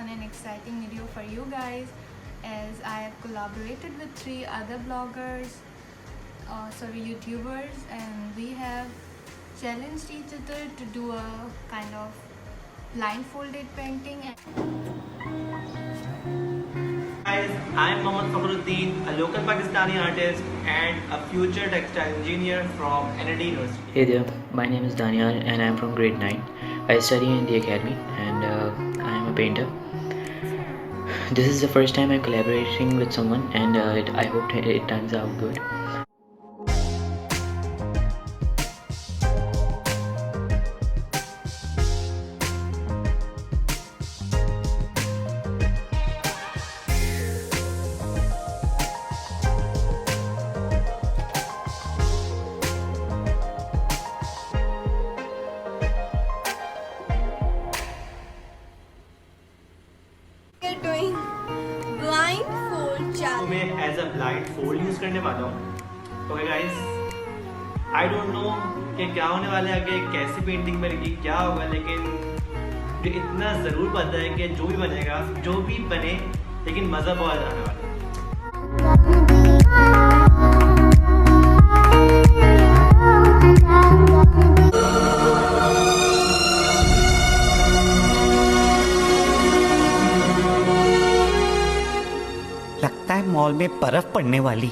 fun and exciting video for you guys, as I have collaborated with 3 other bloggers, YouTubers, and we have challenged each other to do a kind of blindfolded painting. Guys, I'm Mohammad Fakhruddin, a local Pakistani artist and a future textile engineer from NLD University. Hey there, my name is Daniel and I'm from grade 9. I study in the academy and I am a painter. This is the first time I'm collaborating with someone and I hope it turns out good. Doing blindfold challenge. मैं as a blindfold use करने वाला हूँ. Okay guys, I don't know कि क्या होने वाला है आगे, कैसी पेंटिंग बनेगी, क्या होगा, लेकिन मुझे इतना ज़रूर पता है कि जो भी बनेगा, जो भी बने, लेकिन मज़ा बहुत आने वाला है. लगता है मॉल में बर्फ पड़ने वाली.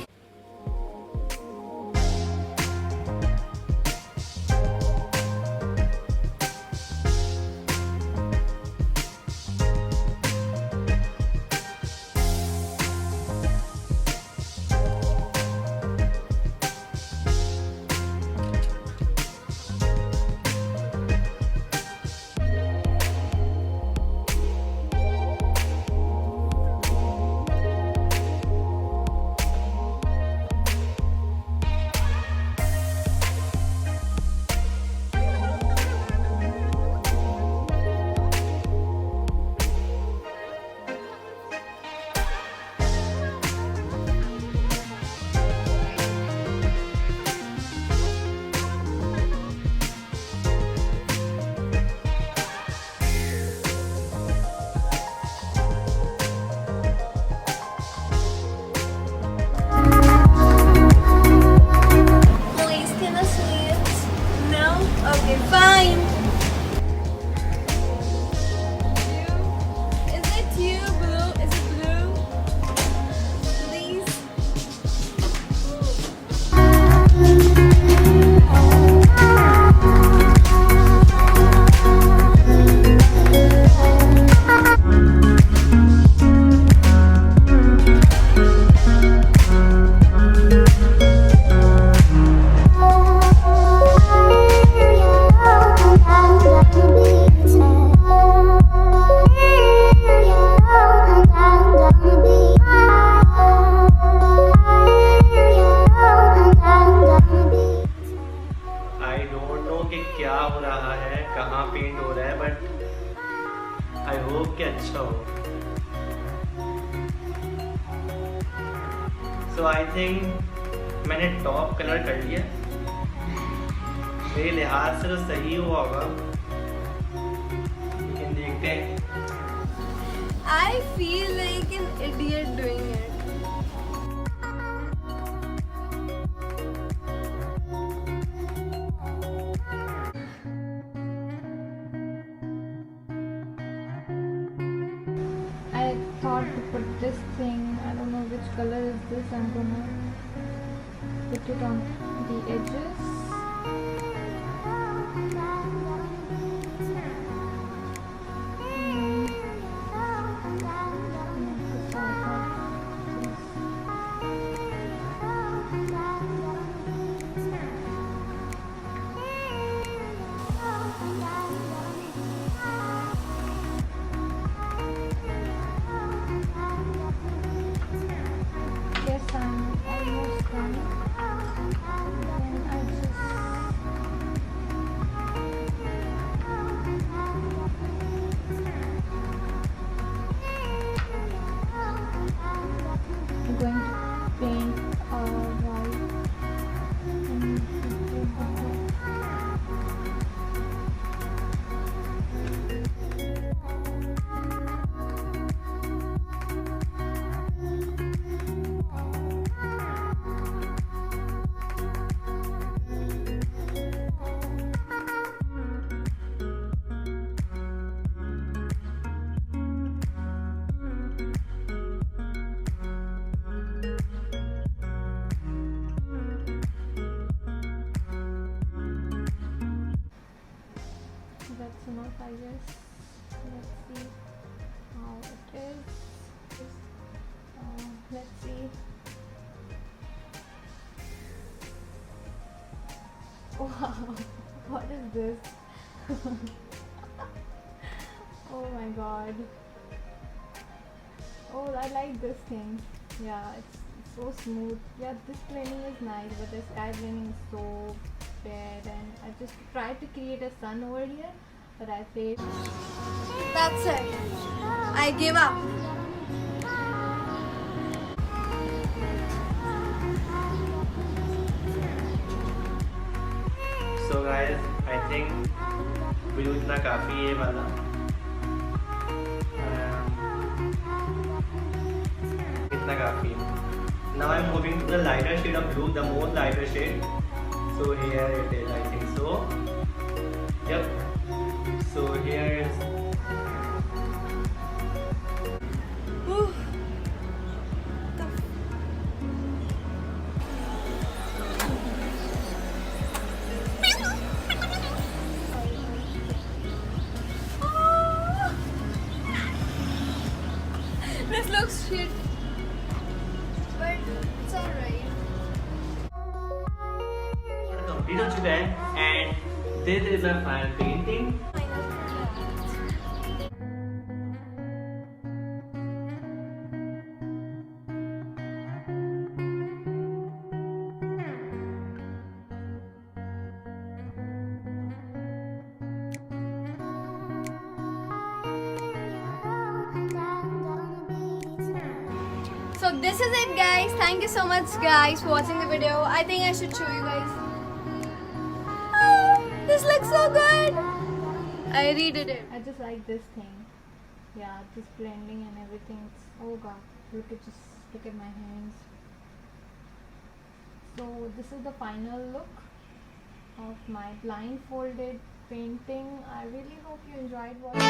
Okay, fine. Is it you, blue? Is it blue? Please. क्या हो रहा है, कहाँ पेंट हो रहा है, बट आई होप कि अच्छा हो. सो आई थिंक मैंने टॉप कलर कर लिया. मेरे लिहाज से तो सही हुआ होगा, लेकिन देखते हैं. I feel like an idiot doing it. I thought to put this thing, I don't know which color is this, I'm gonna put it on the edges. What is this? Oh my god. Oh, I like this thing. Yeah, it's so smooth. Yeah, this blending is nice, but the sky blending is so bad, and I just tried to create a sun over here, but I failed. That's it. I give up. So guys, I think blue इतना काफी है वाला. इतना काफी है. Now I'm moving to the lighter shade of blue, the more lighter shade. So here it is, I think so. Yep. So here is. This looks shit, but it's alright. Complete हो चुका है, and this is my final painting. So this is it, guys. Thank you so much, guys, for watching the video. I think I should show you guys. Oh, this looks so good. I redid it. I just like this thing. Yeah, this blending and everything. It's, oh god, look at my hands. So this is the final look of my blindfolded painting. I really hope you enjoyed watching.